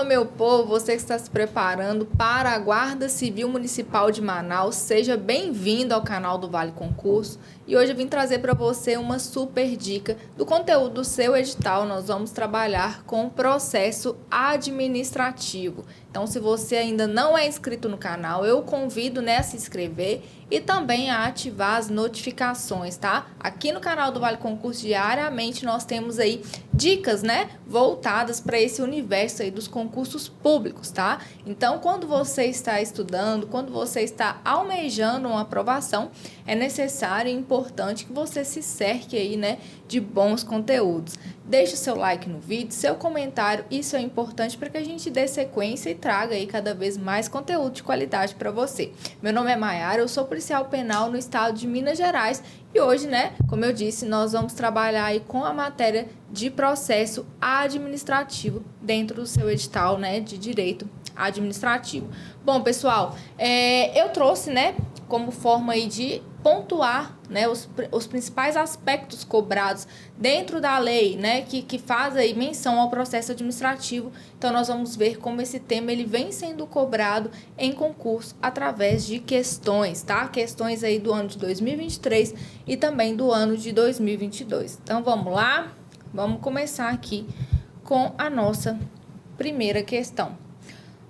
meu povo, você que está se preparando para a Guarda Civil Municipal de Manaus, seja bem-vindo ao canal do Vale Concurso. E hoje eu vim trazer para você uma super dica do conteúdo do seu edital. Nós vamos trabalhar com o processo administrativo. Então, se você ainda não é inscrito no canal, eu convido, a se inscrever e também a ativar as notificações, tá? Aqui no canal do Vale Concurso, diariamente, nós temos aí dicas, voltadas para esse universo aí dos concursos públicos, tá? Então, quando você está estudando, quando você está almejando uma aprovação, é necessário e importante que você se cerque aí, de bons conteúdos. Deixe o seu like no vídeo, seu comentário, isso é importante para que a gente dê sequência e traga aí cada vez mais conteúdo de qualidade para você. Meu nome é Maiara, eu sou policial penal no estado de Minas Gerais e hoje, como eu disse, nós vamos trabalhar aí com a matéria de processo administrativo dentro do seu edital, de direito administrativo. Bom, pessoal, eu trouxe, como forma aí de pontuar, os principais aspectos cobrados dentro da lei, que faz aí menção ao processo administrativo. Então, nós vamos ver como esse tema ele vem sendo cobrado em concurso através de questões, tá? Questões aí do ano de 2023 e também do ano de 2022. Então, vamos lá? Vamos começar aqui com a nossa primeira questão.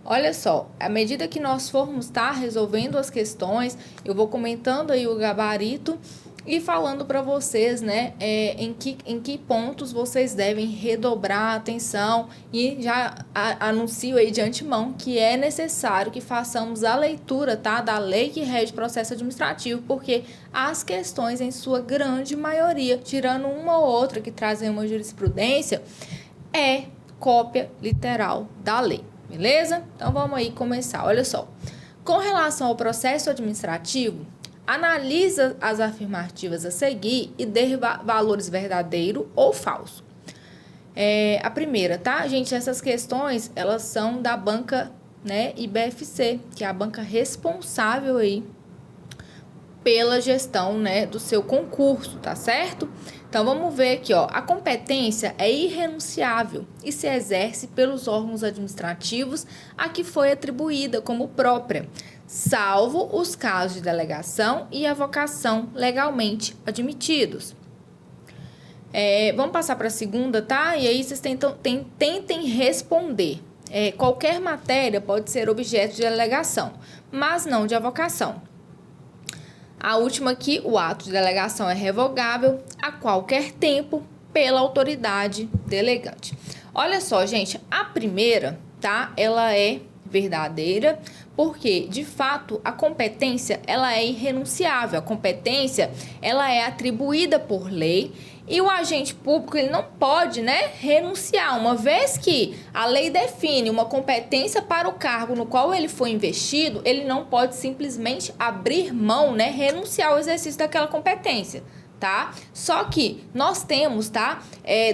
Olha só, à medida que nós formos estar resolvendo as questões, eu vou comentando aí o gabarito e falando para vocês, em que pontos vocês devem redobrar a atenção e já anuncio aí de antemão que é necessário que façamos a leitura, tá, da lei que rege o processo administrativo, porque as questões, em sua grande maioria, tirando uma ou outra que trazem uma jurisprudência, é cópia literal da lei. Beleza? Então, vamos aí começar. Olha só. Com relação ao processo administrativo, analisa as afirmativas a seguir e dê valores verdadeiro ou falso. A primeira, tá? Gente, essas questões, elas são da banca, IBFC, que é a banca responsável aí pela gestão, do seu concurso, tá certo? Então, vamos ver aqui, ó. A competência é irrenunciável e se exerce pelos órgãos administrativos a que foi atribuída como própria, salvo os casos de delegação e avocação legalmente admitidos. Vamos passar para a segunda, tá? E aí vocês tentem responder. Qualquer matéria pode ser objeto de delegação, mas não de avocação. A última aqui, o ato de delegação é revogável a qualquer tempo pela autoridade delegante. Olha só, gente, a primeira, tá? Ela é verdadeira, porque, de fato, a competência, ela é irrenunciável. A competência, ela é atribuída por lei e o agente público, ele não pode, renunciar. Uma vez que a lei define uma competência para o cargo no qual ele foi investido, ele não pode simplesmente abrir mão, renunciar ao exercício daquela competência, tá? Só que nós temos, tá,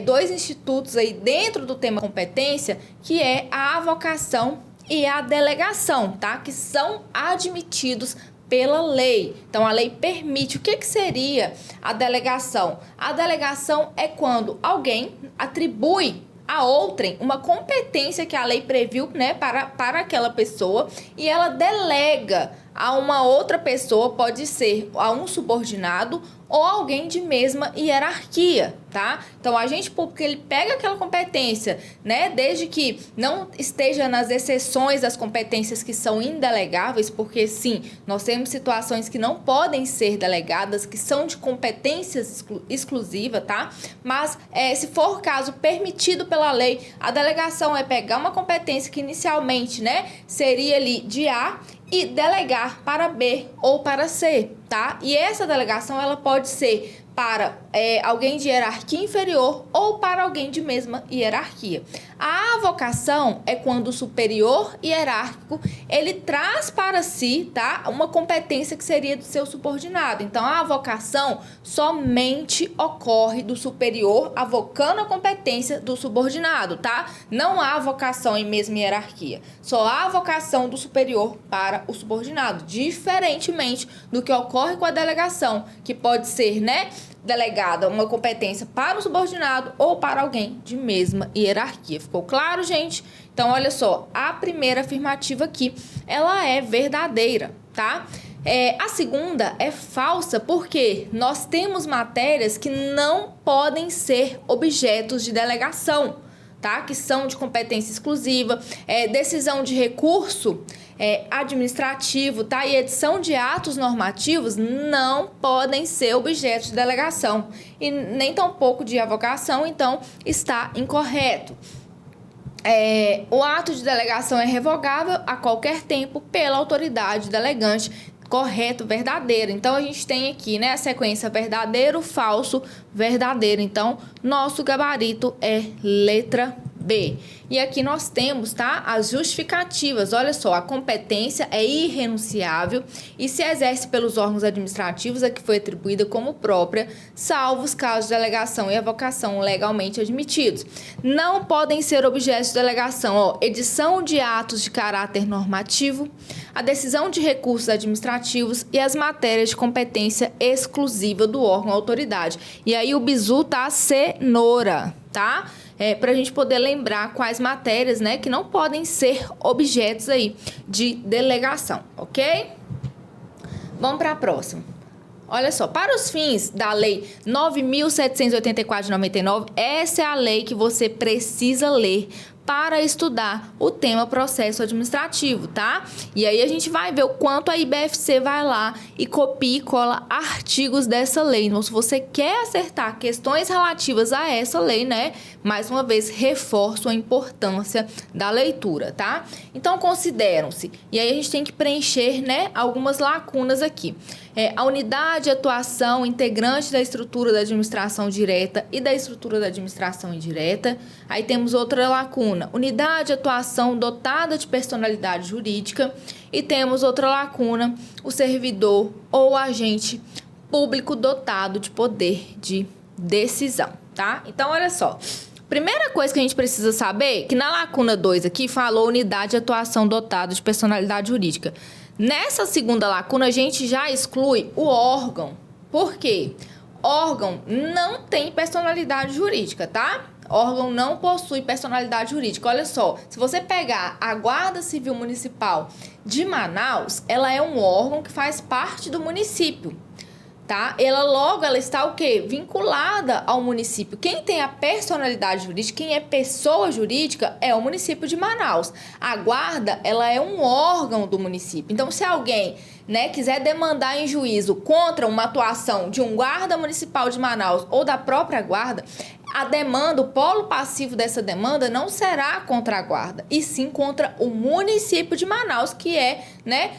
dois institutos aí dentro do tema competência, que é a avocação e a delegação, tá? Que são admitidos pela lei. Então, a lei permite. O que seria a delegação? A delegação é quando alguém atribui a outrem uma competência que a lei previu, para aquela pessoa e ela delega a uma outra pessoa, pode ser a um subordinado ou alguém de mesma hierarquia, tá? Então, o agente público, ele pega aquela competência, desde que não esteja nas exceções das competências que são indelegáveis, porque, sim, nós temos situações que não podem ser delegadas, que são de competências exclusivas, tá? Mas, se for caso permitido pela lei, a delegação é pegar uma competência que inicialmente, seria ali de A e delegar para B ou para C, tá? E essa delegação, ela pode ser para alguém de hierarquia inferior ou para alguém de mesma hierarquia. A avocação é quando o superior hierárquico, ele traz para si, tá, uma competência que seria do seu subordinado. Então, a avocação somente ocorre do superior avocando a competência do subordinado, tá? Não há avocação em mesma hierarquia. Só há avocação do superior para o subordinado, diferentemente do que ocorre concorre com a delegação, que pode ser, né, delegada uma competência para um subordinado ou para alguém de mesma hierarquia. Ficou claro, gente? Então, olha só, a primeira afirmativa aqui, ela é verdadeira, tá? A segunda é falsa, porque nós temos matérias que não podem ser objetos de delegação, tá? Que são de competência exclusiva, decisão de recurso administrativo, tá? E edição de atos normativos não podem ser objetos de delegação e nem tampouco de avocação, então está incorreto. O ato de delegação é revogável a qualquer tempo pela autoridade delegante. Correto, verdadeiro. Então, a gente tem aqui, né, a sequência verdadeiro, falso, verdadeiro. Então, nosso gabarito é letra B. E aqui nós temos, tá, as justificativas. Olha só, a competência é irrenunciável e se exerce pelos órgãos administrativos a que foi atribuída como própria, salvo os casos de delegação e avocação legalmente admitidos. Não podem ser objetos de delegação, edição de atos de caráter normativo, a decisão de recursos administrativos e as matérias de competência exclusiva do órgão autoridade. E aí o bizu tá cenoura, tá? Para a gente poder lembrar quais matérias, né, que não podem ser objetos aí de delegação, ok? Vamos para a próxima. Olha só, para os fins da Lei 9.784 de 99, essa é a lei que você precisa ler para estudar o tema processo administrativo, tá? E aí a gente vai ver o quanto a IBFC vai lá e copia e cola artigos dessa lei. Então, se você quer acertar questões relativas a essa lei, né? Mais uma vez, reforço a importância da leitura, tá? Então, consideram-se. E aí a gente tem que preencher, né, algumas lacunas aqui. A unidade de atuação integrante da estrutura da administração direta e da estrutura da administração indireta. Aí temos outra lacuna, unidade de atuação dotada de personalidade jurídica. E temos outra lacuna, o servidor ou agente público dotado de poder de decisão, tá? Então, olha só. Primeira coisa que a gente precisa saber, que na lacuna 2 aqui falou unidade de atuação dotada de personalidade jurídica. Nessa segunda lacuna, a gente já exclui o órgão. Por quê? Órgão não tem personalidade jurídica, tá? Órgão não possui personalidade jurídica. Olha só, se você pegar a Guarda Civil Municipal de Manaus, ela é um órgão que faz parte do município, tá? Ela está o quê? Vinculada ao município. Quem tem a personalidade jurídica, quem é pessoa jurídica, é o município de Manaus. A guarda, ela é um órgão do município. Então, se alguém, né, quiser demandar em juízo contra uma atuação de um guarda municipal de Manaus ou da própria guarda, a demanda, o polo passivo dessa demanda não será contra a guarda, e sim contra o município de Manaus, que é, né,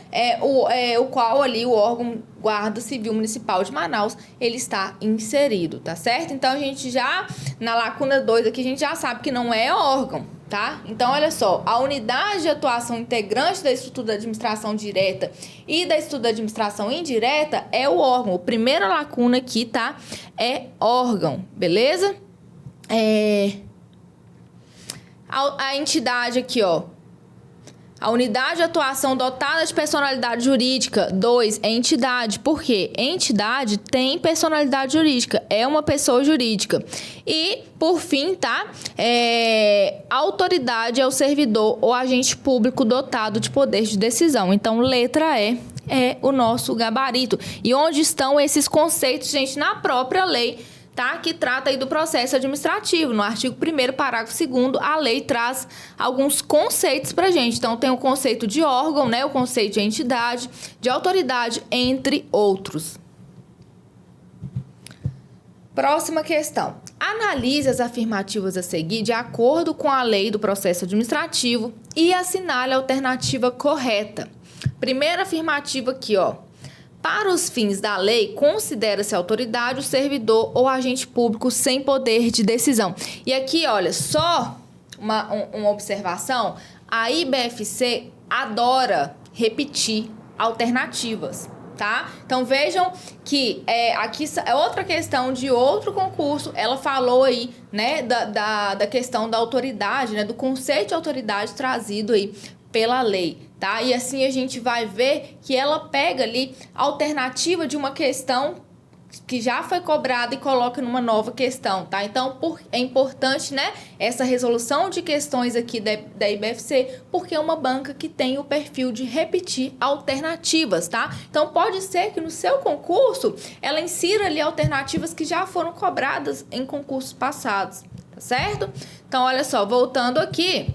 o qual ali o órgão Guarda Civil Municipal de Manaus, ele está inserido, tá certo? Então, a gente já, na lacuna 2 aqui, a gente já sabe que não é órgão, tá? Então, olha só, a unidade de atuação integrante da estrutura da administração direta e da estrutura da administração indireta é o órgão. A primeira lacuna aqui, tá? É órgão, beleza? A entidade aqui, ó. A unidade de atuação dotada de personalidade jurídica. 2, é entidade. Por quê? Entidade tem personalidade jurídica. É uma pessoa jurídica. E, por fim, tá? Autoridade é o servidor ou agente público dotado de poder de decisão. Então, letra E é o nosso gabarito. E onde estão esses conceitos, gente? Na própria lei, tá? Que trata aí do processo administrativo. No artigo 1º, parágrafo 2º, a lei traz alguns conceitos pra gente. Então, tem o conceito de órgão, né? O conceito de entidade, de autoridade, entre outros. Próxima questão. Analise as afirmativas a seguir de acordo com a lei do processo administrativo e assinale a alternativa correta. Primeira afirmativa aqui, ó. Para os fins da lei, considera-se autoridade o servidor ou agente público sem poder de decisão. E aqui, olha, só uma observação, a IBFC adora repetir alternativas, tá? Então, vejam que aqui é outra questão de outro concurso, ela falou aí, né, da questão da autoridade, né, do conceito de autoridade trazido aí pela lei, tá? E assim a gente vai ver que ela pega ali a alternativa de uma questão que já foi cobrada e coloca numa nova questão, tá? Então, é importante, né, essa resolução de questões aqui da IBFC, porque é uma banca que tem o perfil de repetir alternativas, tá? Então, pode ser que no seu concurso ela insira ali alternativas que já foram cobradas em concursos passados, tá certo? Então, olha só, voltando aqui,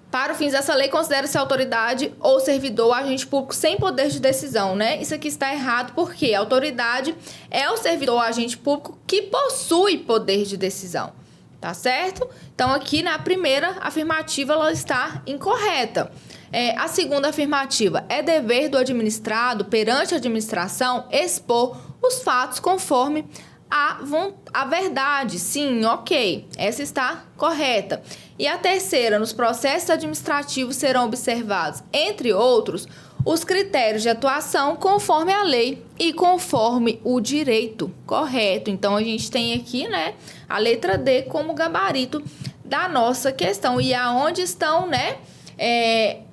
para fins dessa lei, considera-se autoridade ou servidor agente público sem poder de decisão, né? Isso aqui está errado porque a autoridade é o servidor ou agente público que possui poder de decisão, tá certo? Então, aqui na primeira afirmativa, ela está incorreta. A segunda afirmativa, é dever do administrado perante a administração expor os fatos conforme a verdade. Sim, ok. Essa está correta. E a terceira, nos processos administrativos serão observados, entre outros, os critérios de atuação conforme a lei e conforme o direito. Correto. Então, a gente tem aqui, né, a letra D como gabarito da nossa questão. E aonde estão, né,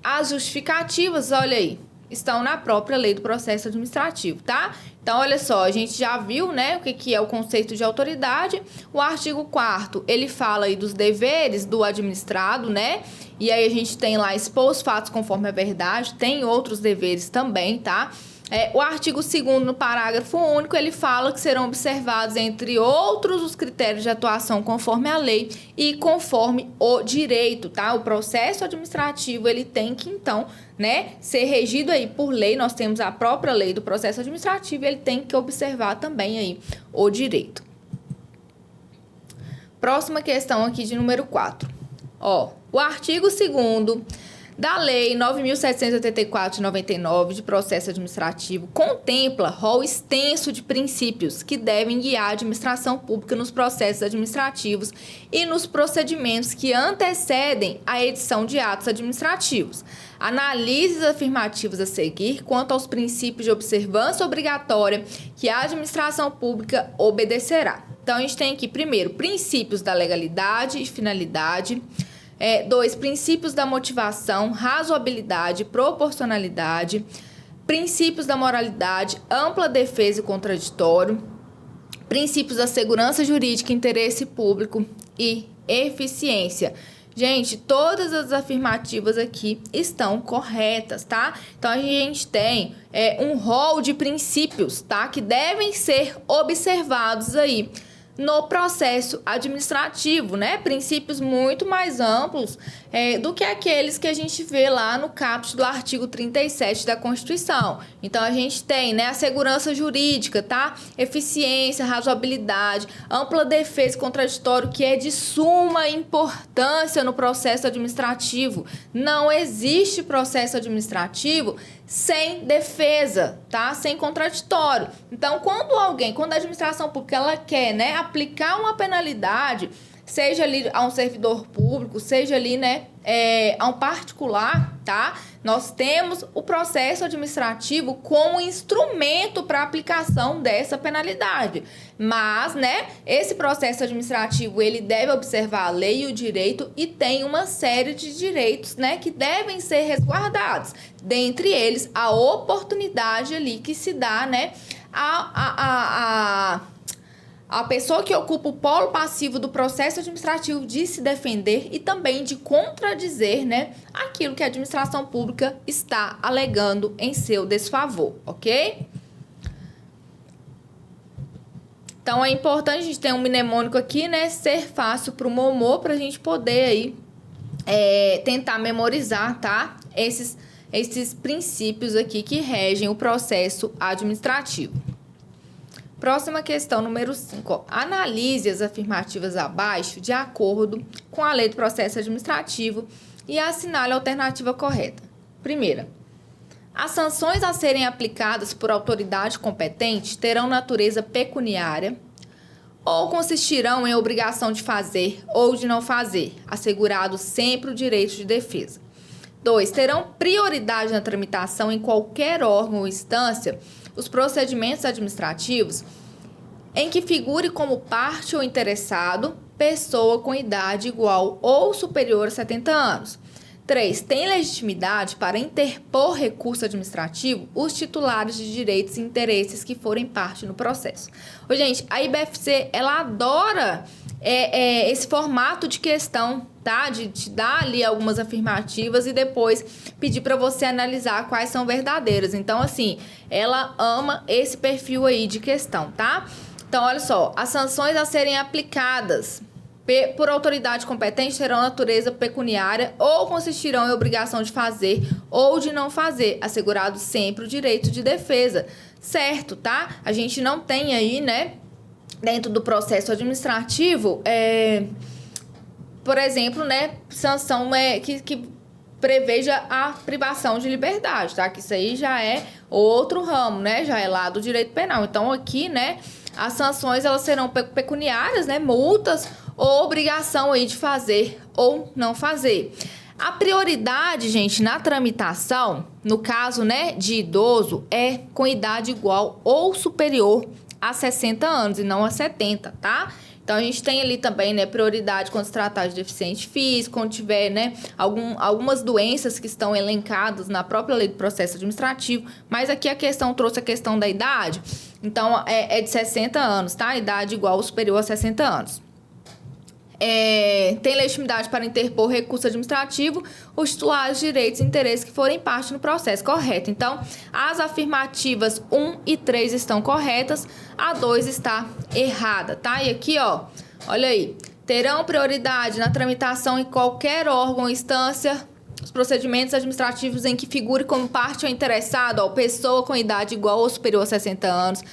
as justificativas, olha aí, estão na própria lei do processo administrativo, tá? Então, olha só, a gente já viu, né, o que é o conceito de autoridade. O artigo 4º, ele fala aí dos deveres do administrado, né? E aí a gente tem lá expor os fatos conforme a verdade, tem outros deveres também, tá? O artigo 2º, no parágrafo único, ele fala que serão observados, entre outros, os critérios de atuação conforme a lei e conforme o direito, tá? O processo administrativo, ele tem que, então, né, ser regido aí por lei. Nós temos a própria lei do processo administrativo e ele tem que observar também aí o direito. Próxima questão aqui de número 4. O artigo 2º da Lei 9.784 de 99 de processo administrativo contempla rol extenso de princípios que devem guiar a administração pública nos processos administrativos e nos procedimentos que antecedem a edição de atos administrativos. Analise as afirmativas a seguir quanto aos princípios de observância obrigatória que a administração pública obedecerá. Então, a gente tem aqui, primeiro, princípios da legalidade e finalidade. 2, princípios da motivação, razoabilidade, proporcionalidade, princípios da moralidade, ampla defesa e contraditório, princípios da segurança jurídica, interesse público e eficiência. Gente, todas as afirmativas aqui estão corretas, tá? Então, a gente tem um rol de princípios, tá? Que devem ser observados aí no processo administrativo, né? Princípios muito mais amplos do que aqueles que a gente vê lá no caput do artigo 37 da Constituição. Então, a gente tem, né, a segurança jurídica, tá? Eficiência, razoabilidade, ampla defesa e contraditório, que é de suma importância no processo administrativo. Não existe processo administrativo sem defesa, tá? Sem contraditório. Então, quando a administração pública ela quer, né, aplicar uma penalidade, seja ali a um servidor público, seja ali, né, a um particular, tá? Nós temos o processo administrativo como instrumento para aplicação dessa penalidade. Mas, né, esse processo administrativo, ele deve observar a lei e o direito e tem uma série de direitos, né, que devem ser resguardados. Dentre eles, a oportunidade ali que se dá, né, a pessoa que ocupa o polo passivo do processo administrativo de se defender e também de contradizer, né, aquilo que a administração pública está alegando em seu desfavor, ok? Então, é importante a gente ter um mnemônico aqui, né, ser fácil para o Momô, para a gente poder aí tentar memorizar, tá? Esses princípios aqui que regem o processo administrativo. Próxima questão, número 5. Analise as afirmativas abaixo de acordo com a lei do processo administrativo e assinale a alternativa correta. Primeira, as sanções a serem aplicadas por autoridade competente terão natureza pecuniária ou consistirão em obrigação de fazer ou de não fazer, assegurado sempre o direito de defesa. 2. Terão prioridade na tramitação em qualquer órgão ou instância os procedimentos administrativos em que figure como parte ou interessado pessoa com idade igual ou superior a 70 anos. 3. Tem legitimidade para interpor recurso administrativo os titulares de direitos e interesses que forem parte no processo. Ô, gente, a IBFC, ela adora esse formato de questão, tá? De te dar ali algumas afirmativas e depois pedir para você analisar quais são verdadeiras. Então, assim, ela ama esse perfil aí de questão, tá? Então, olha só, as sanções a serem aplicadas por autoridade competente terão natureza pecuniária ou consistirão em obrigação de fazer ou de não fazer, assegurado sempre o direito de defesa, certo, tá? A gente não tem aí, né, dentro do processo administrativo, por exemplo, né, sanção que preveja a privação de liberdade, tá? Que isso aí já é outro ramo, né? Já é lá do direito penal. Então, aqui, né, as sanções, elas serão pecuniárias, né? Multas ou obrigação aí de fazer ou não fazer. A prioridade, gente, na tramitação, no caso, né, de idoso, é com idade igual ou superior a 60 anos e não a 70, tá? Então, a gente tem ali também, né, prioridade quando se tratar de deficiente físico, quando tiver, né, algumas doenças que estão elencadas na própria lei do processo administrativo, mas aqui a questão trouxe a questão da idade, então é de 60 anos, tá? Idade igual ou superior a 60 anos. Tem legitimidade para interpor recurso administrativo os titulares de direitos e interesses que forem parte no processo, correto? Então, as afirmativas 1 e 3 estão corretas, a 2 está errada, tá? E aqui, ó, olha aí, terão prioridade na tramitação em qualquer órgão ou instância os procedimentos administrativos em que figure como parte ou interessado, ó, pessoa com idade igual ou superior a 60 anos,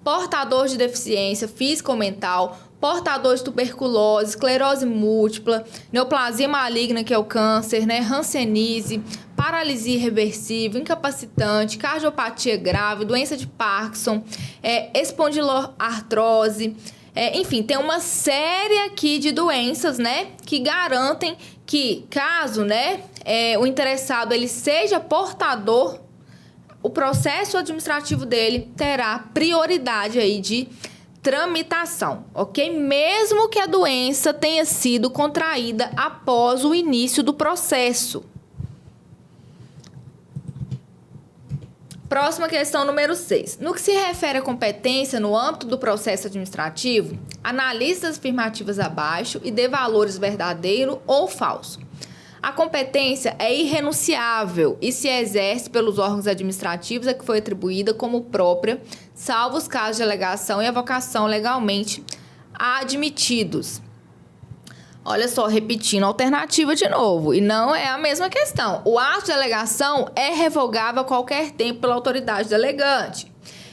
portador de deficiência física ou mental, portador de tuberculose, esclerose múltipla, neoplasia maligna, que é o câncer, né, hanseníase, paralisia irreversível, incapacitante, cardiopatia grave, doença de Parkinson, espondiloartrose, enfim, tem uma série aqui de doenças, né, que garantem que, caso, né, o interessado ele seja portador, o processo administrativo dele terá prioridade aí de tramitação, ok? Mesmo que a doença tenha sido contraída após o início do processo. Próxima questão, número 6. No que se refere à competência no âmbito do processo administrativo, analise as afirmativas abaixo e dê valores verdadeiro ou falso. A competência é irrenunciável e se exerce pelos órgãos administrativos a que foi atribuída como própria, salvo os casos de alegação e avocação legalmente admitidos. Olha só, repetindo a alternativa de novo, e não é a mesma questão. O ato de alegação é revogável a qualquer tempo pela autoridade delegante.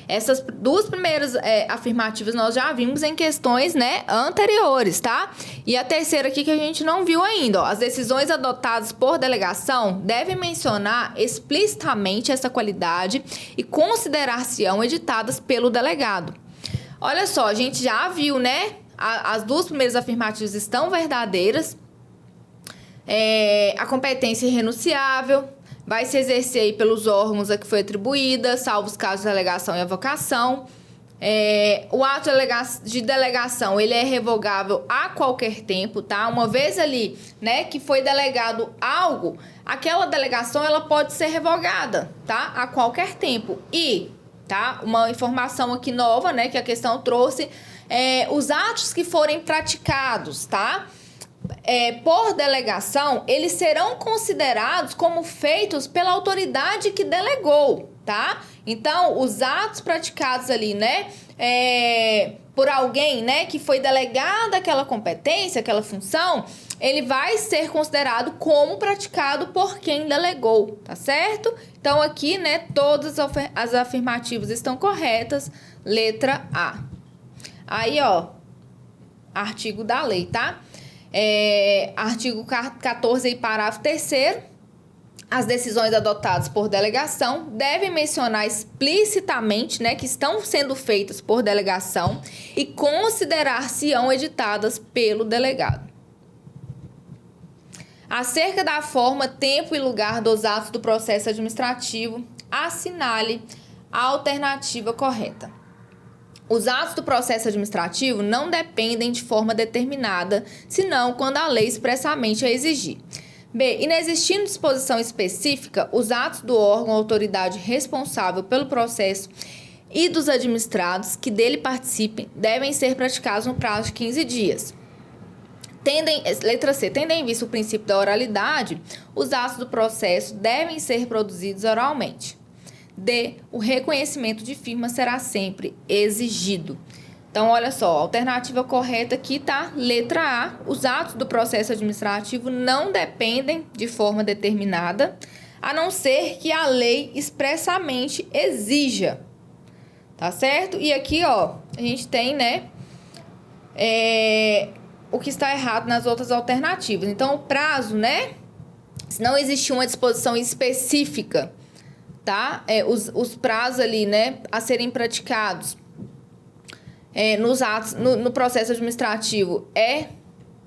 Essas duas primeiras afirmativas nós já vimos em questões, né, anteriores, tá? E a terceira aqui que a gente não viu ainda, ó. As decisões adotadas por delegação devem mencionar explicitamente essa qualidade e considerar-se-ão editadas pelo delegado. Olha só, a gente já viu, né? As duas primeiras afirmativas estão verdadeiras. A competência é irrenunciável. Vai se exercer aí pelos órgãos a que foi atribuída, salvo os casos de alegação e avocação. O ato de delegação, ele é revogável a qualquer tempo, tá? Uma vez ali, né, que foi delegado algo, aquela delegação, ela pode ser revogada, tá? A qualquer tempo. E, tá? Uma informação aqui nova, né, que a questão trouxe, os atos que forem praticados, tá? Por delegação, eles serão considerados como feitos pela autoridade que delegou, tá? Então, os atos praticados ali, né, por alguém, né, que foi delegado aquela competência, aquela função, ele vai ser considerado como praticado por quem delegou, tá certo? Então, aqui, né, todas as afirmativas estão corretas, letra A. Aí, ó, artigo da lei, tá? Artigo 14 e parágrafo 3º, as decisões adotadas por delegação devem mencionar explicitamente, né, que estão sendo feitas por delegação e considerar-se-ão editadas pelo delegado. Acerca da forma, tempo e lugar dos atos do processo administrativo, assinale a alternativa correta. Os atos do processo administrativo não dependem de forma determinada, senão quando a lei expressamente a exigir. B. Inexistindo disposição específica, os atos do órgão ou autoridade responsável pelo processo e dos administrados que dele participem devem ser praticados no prazo de 15 dias. Letra C. Tendo em vista o princípio da oralidade, os atos do processo devem ser produzidos oralmente. D. O reconhecimento de firma será sempre exigido. Então, olha só, a alternativa correta aqui tá letra A. Os atos do processo administrativo não dependem de forma determinada, a não ser que a lei expressamente exija. Tá certo? E aqui, ó, a gente tem, né, o que está errado nas outras alternativas. Então, o prazo, né, se não existir uma disposição específica, tá? Os prazos ali, né, a serem praticados nos atos, no processo administrativo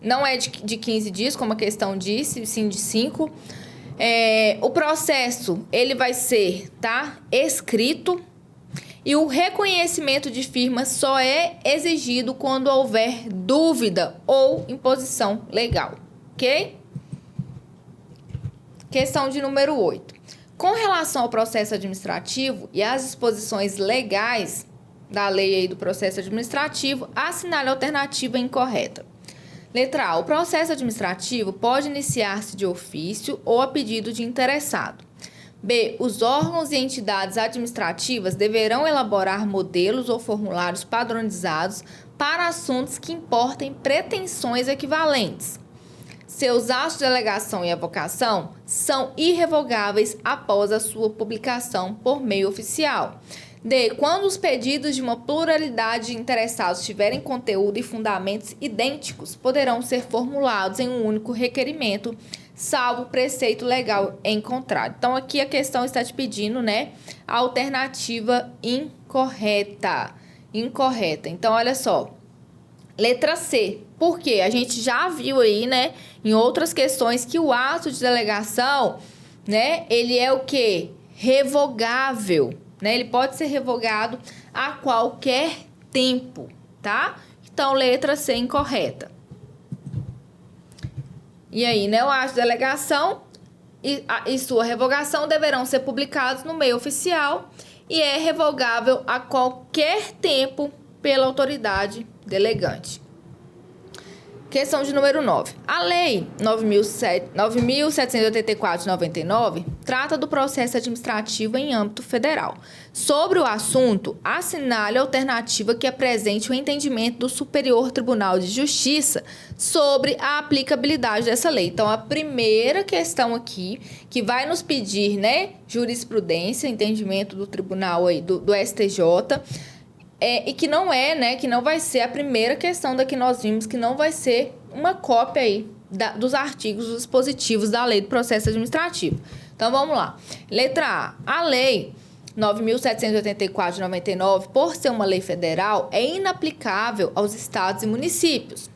não é de 15 dias, como a questão disse, sim de 5. O processo, ele vai ser, tá, escrito, e o reconhecimento de firma só é exigido quando houver dúvida ou imposição legal, ok? Questão de número 8. Com relação ao processo administrativo e às disposições legais da lei aí do processo administrativo, assinale a alternativa incorreta. Letra A. O processo administrativo pode iniciar-se de ofício ou a pedido de interessado. B. Os órgãos e entidades administrativas deverão elaborar modelos ou formulários padronizados para assuntos que importem pretensões equivalentes. Seus atos de alegação e avocação são irrevogáveis após a sua publicação por meio oficial. D. Quando os pedidos de uma pluralidade de interessados tiverem conteúdo e fundamentos idênticos, poderão ser formulados em um único requerimento, salvo preceito legal em contrário. Então, aqui a questão está te pedindo, né, a alternativa incorreta. Então, olha só. Letra C. Por quê? A gente já viu aí, né, em outras questões que o ato de delegação, né, ele é o quê? Revogável, né? Ele pode ser revogado a qualquer tempo, tá? Então, letra C incorreta. E aí, né, o ato de delegação e sua revogação deverão ser publicados no meio oficial e é revogável a qualquer tempo pela autoridade delegante. Questão de número 9. A Lei 9.784 de 99 trata do processo administrativo em âmbito federal. Sobre o assunto, assinale a alternativa que apresente o entendimento do Superior Tribunal de Justiça sobre a aplicabilidade dessa lei. Então, a primeira questão aqui, que vai nos pedir, né, jurisprudência, entendimento do tribunal aí, do STJ, e que não é, né, que não vai ser a primeira questão da que nós vimos, que não vai ser uma cópia aí dos artigos, dos dispositivos da lei do processo administrativo. Então, vamos lá. Letra A. A lei 9.784 de 99, por ser uma lei federal, é inaplicável aos estados e municípios.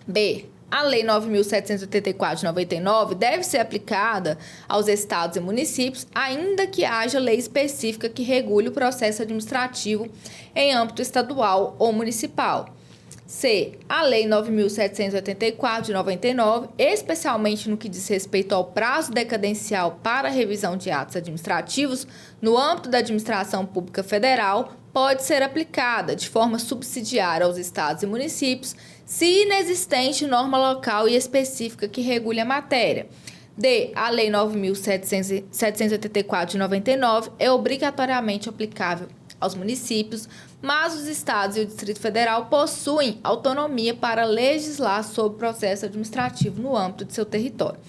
B. A Lei 9.784 de 99 deve ser aplicada aos estados e municípios, ainda que haja lei específica que regule o processo administrativo em âmbito estadual ou municipal. C. A Lei 9.784 de 99, especialmente no que diz respeito ao prazo decadencial para a revisão de atos administrativos no âmbito da administração pública federal, pode ser aplicada de forma subsidiária aos estados e municípios, se inexistente norma local e específica que regule a matéria. D. A Lei 9.784 de 99 é obrigatoriamente aplicável aos municípios, mas os estados e o Distrito Federal possuem autonomia para legislar sobre o processo administrativo no âmbito de seu território.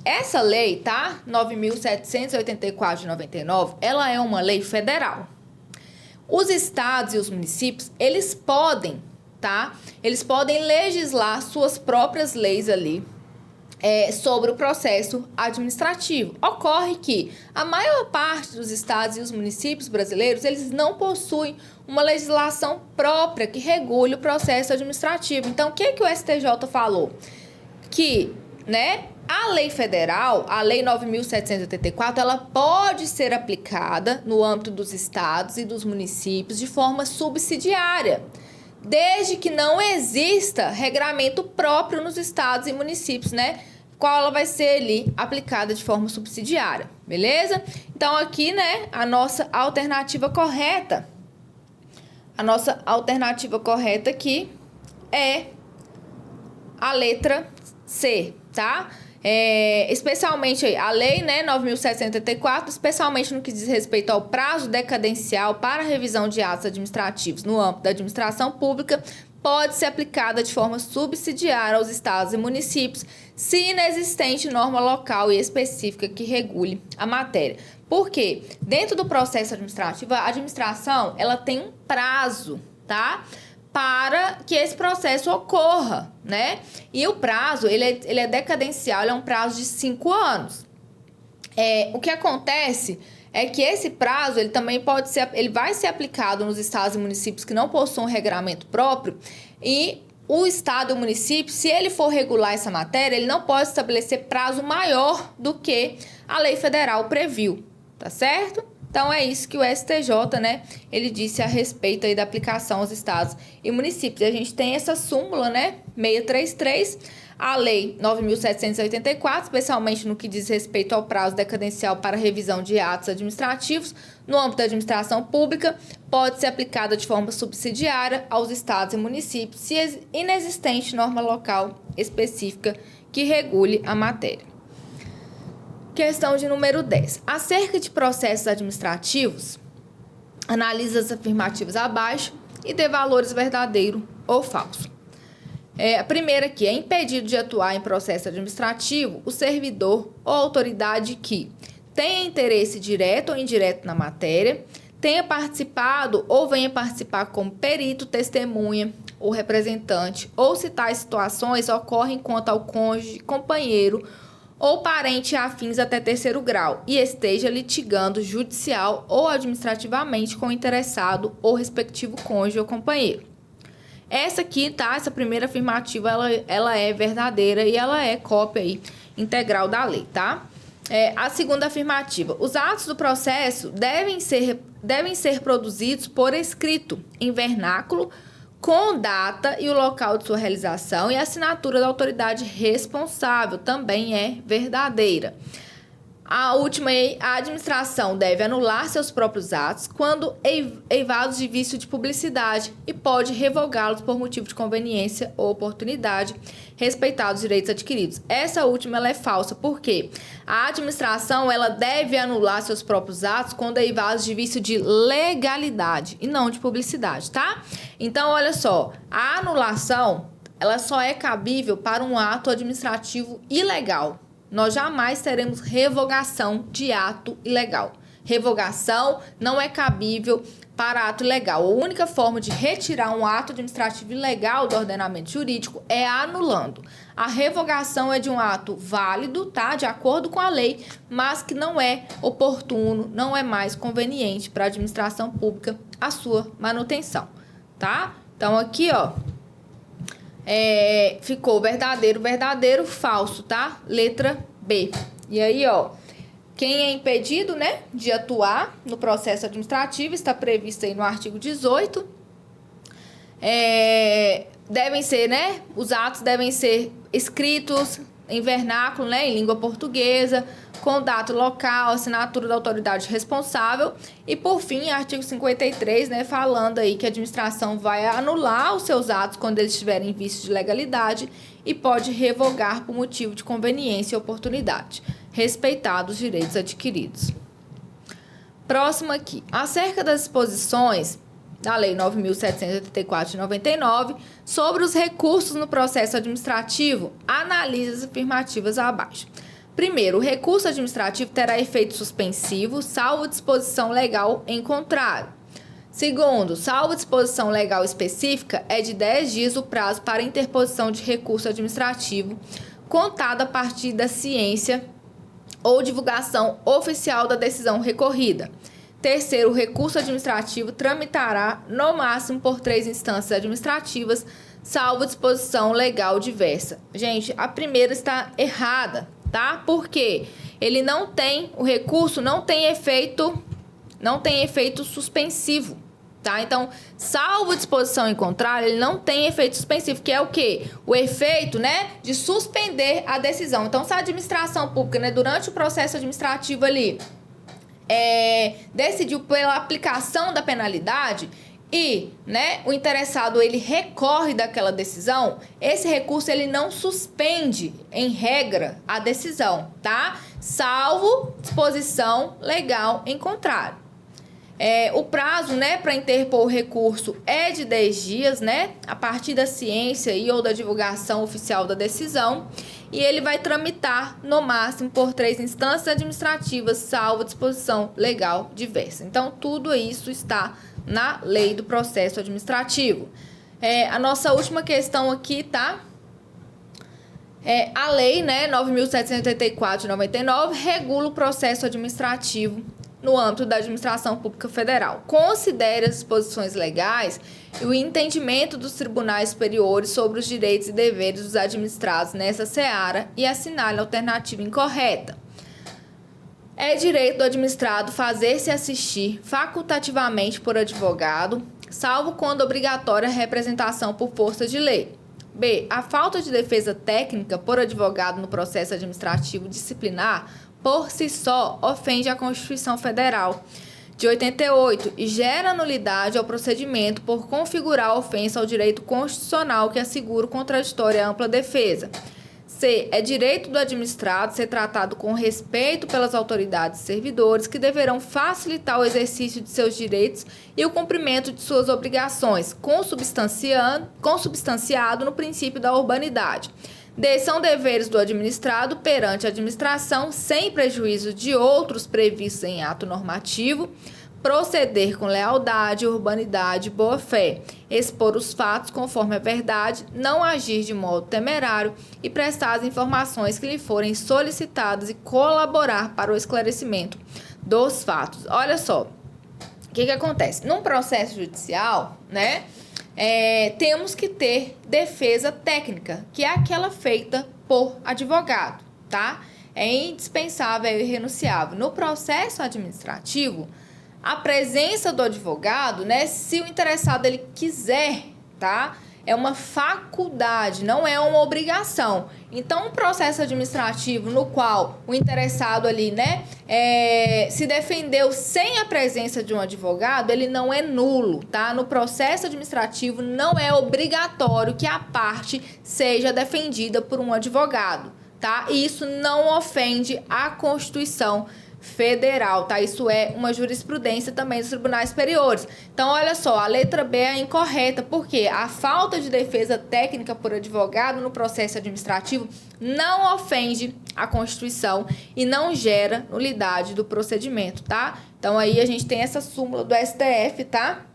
Essa lei, tá? 9.784 de 99, ela é uma lei federal. Os estados e os municípios, eles podem, tá? Eles podem legislar suas próprias leis ali sobre o processo administrativo. Ocorre que a maior parte dos estados e os municípios brasileiros, eles não possuem uma legislação própria que regule o processo administrativo. Então, o que o STJ falou? Que, né, A lei federal, a Lei 9.784, ela pode ser aplicada no âmbito dos estados e dos municípios de forma subsidiária, desde que não exista regramento próprio nos estados e municípios, né? Qual ela vai ser ali aplicada de forma subsidiária, beleza? Então, aqui, né, a nossa alternativa correta aqui é a letra C, tá? Especialmente aí, a lei, né, 9.784, especialmente no que diz respeito ao prazo decadencial para revisão de atos administrativos no âmbito da administração pública, pode ser aplicada de forma subsidiária aos estados e municípios, se inexistente norma local e específica que regule a matéria. Por quê? Dentro do processo administrativo, a administração, ela tem um prazo, tá? Para que esse processo ocorra, né? E o prazo, ele é decadencial, ele é um prazo de 5 anos. O que acontece é que esse prazo, ele também ele vai ser aplicado nos estados e municípios que não possuam regramento próprio, e o estado e o município, se ele for regular essa matéria, ele não pode estabelecer prazo maior do que a lei federal previu, tá certo? Então, é isso que o STJ, né, ele disse a respeito aí da aplicação aos estados e municípios. E a gente tem essa súmula, né, 633, a lei 9.784, especialmente no que diz respeito ao prazo decadencial para revisão de atos administrativos no âmbito da administração pública, pode ser aplicada de forma subsidiária aos estados e municípios, se inexistente norma local específica que regule a matéria. Questão de número 10. Acerca de processos administrativos, analise as afirmativas abaixo e dê valores verdadeiro ou falso. A primeira aqui, é impedido de atuar em processo administrativo o servidor ou autoridade que tenha interesse direto ou indireto na matéria, tenha participado ou venha participar como perito, testemunha ou representante, ou se tais situações ocorrem quanto ao cônjuge, companheiro ou parente afins até terceiro grau e esteja litigando judicial ou administrativamente com o interessado ou respectivo cônjuge ou companheiro. Essa aqui, tá? Essa primeira afirmativa, ela é verdadeira e ela é cópia aí, integral da lei, tá? A segunda afirmativa, os atos do processo devem ser produzidos por escrito, em vernáculo, com data e o local de sua realização e assinatura da autoridade responsável, também é verdadeira. A última é: a administração deve anular seus próprios atos quando eivados de vício de publicidade e pode revogá-los por motivo de conveniência ou oportunidade, respeitados os direitos adquiridos. Essa última ela é falsa, porque a administração ela deve anular seus próprios atos quando eivados de vício de legalidade e não de publicidade, tá? Então, olha só, a anulação ela só é cabível para um ato administrativo ilegal. Nós jamais teremos revogação de ato ilegal. Revogação não é cabível para ato ilegal. A única forma de retirar um ato administrativo ilegal do ordenamento jurídico é anulando. A revogação é de um ato válido, tá? De acordo com a lei, mas que não é oportuno, não é mais conveniente para a administração pública a sua manutenção, tá? Então, aqui, ó, ficou verdadeiro, falso, tá? Letra B. E aí, ó, quem é impedido, né, de atuar no processo administrativo está previsto aí no artigo 18. Devem ser, né, os atos devem ser escritos em vernáculo, né, em língua portuguesa, com data local, assinatura da autoridade responsável. E, por fim, artigo 53, né, falando aí que a administração vai anular os seus atos quando eles estiverem em vício de legalidade e pode revogar por motivo de conveniência e oportunidade, respeitados os direitos adquiridos. Próximo aqui. Acerca das disposições da Lei 9.784 de 99, sobre os recursos no processo administrativo, analise as afirmativas abaixo. Primeiro, o recurso administrativo terá efeito suspensivo, salvo disposição legal em contrário. Segundo, salvo disposição legal específica, é de 10 dias o prazo para interposição de recurso administrativo, contado a partir da ciência ou divulgação oficial da decisão recorrida. Terceiro, o recurso administrativo tramitará no máximo por 3 instâncias administrativas, salvo disposição legal diversa. Gente, a primeira está errada, tá? Porque ele não tem, o recurso não tem efeito suspensivo, tá? Então, salvo disposição em contrário, ele não tem efeito suspensivo, que é o quê? O efeito, né, de suspender a decisão. Então, se a administração pública, né, durante o processo administrativo ali, decidiu pela aplicação da penalidade e, né, o interessado ele recorre daquela decisão, esse recurso ele não suspende, em regra, a decisão, tá? Salvo disposição legal em contrário. O prazo, né, para interpor o recurso é de 10 dias, né, a partir da ciência e ou da divulgação oficial da decisão, e ele vai tramitar no máximo por 3 instâncias administrativas, salvo disposição legal diversa. Então, tudo isso está na lei do processo administrativo. A nossa última questão aqui, tá? A lei, né, 9.784 de 99 regula o processo administrativo no âmbito da administração pública federal. Considere as disposições legais e o entendimento dos tribunais superiores sobre os direitos e deveres dos administrados nessa seara e assinale a alternativa incorreta. É direito do administrado fazer-se assistir facultativamente por advogado, salvo quando obrigatória a representação por força de lei. B. A falta de defesa técnica por advogado no processo administrativo disciplinar por si só, ofende a Constituição Federal de 88 e gera nulidade ao procedimento por configurar a ofensa ao direito constitucional que assegura o contraditório e a ampla defesa. C. É direito do administrado ser tratado com respeito pelas autoridades e servidores que deverão facilitar o exercício de seus direitos e o cumprimento de suas obrigações, consubstanciado no princípio da urbanidade. D. São deveres do administrado perante a administração, sem prejuízo de outros previstos em ato normativo, proceder com lealdade, urbanidade e boa-fé, expor os fatos conforme a verdade, não agir de modo temerário e prestar as informações que lhe forem solicitadas e colaborar para o esclarecimento dos fatos. Olha só, o que acontece? Num processo judicial, né? Temos que ter defesa técnica, que é aquela feita por advogado, tá? É indispensável, é irrenunciável. No processo administrativo, a presença do advogado, né, se o interessado ele quiser, tá? É uma faculdade, não é uma obrigação. Então, um processo administrativo no qual o interessado ali, né, se defendeu sem a presença de um advogado, ele não é nulo, tá? No processo administrativo não é obrigatório que a parte seja defendida por um advogado, tá? E isso não ofende a Constituição Federal, tá? Isso é uma jurisprudência também dos tribunais superiores. Então, olha só, a letra B é incorreta, porque a falta de defesa técnica por advogado no processo administrativo não ofende a Constituição e não gera nulidade do procedimento, tá? Então, aí a gente tem essa súmula do STF, tá?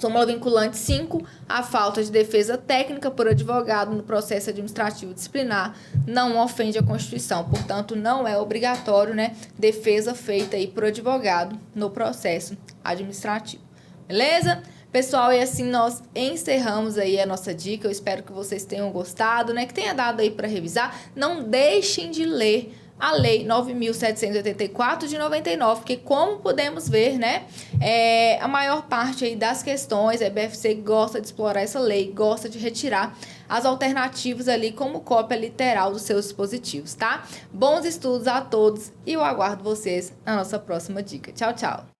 Súmula vinculante 5, a falta de defesa técnica por advogado no processo administrativo disciplinar não ofende a Constituição. Portanto, não é obrigatório, né, defesa feita aí por advogado no processo administrativo. Beleza? Pessoal, e assim nós encerramos aí a nossa dica. Eu espero que vocês tenham gostado, né, que tenha dado aí para revisar. Não deixem de ler a Lei 9.784 de 99, porque como podemos ver, né, a maior parte aí das questões, a BFC gosta de explorar essa lei, gosta de retirar as alternativas ali como cópia literal dos seus dispositivos, tá? Bons estudos a todos e eu aguardo vocês na nossa próxima dica. Tchau, tchau!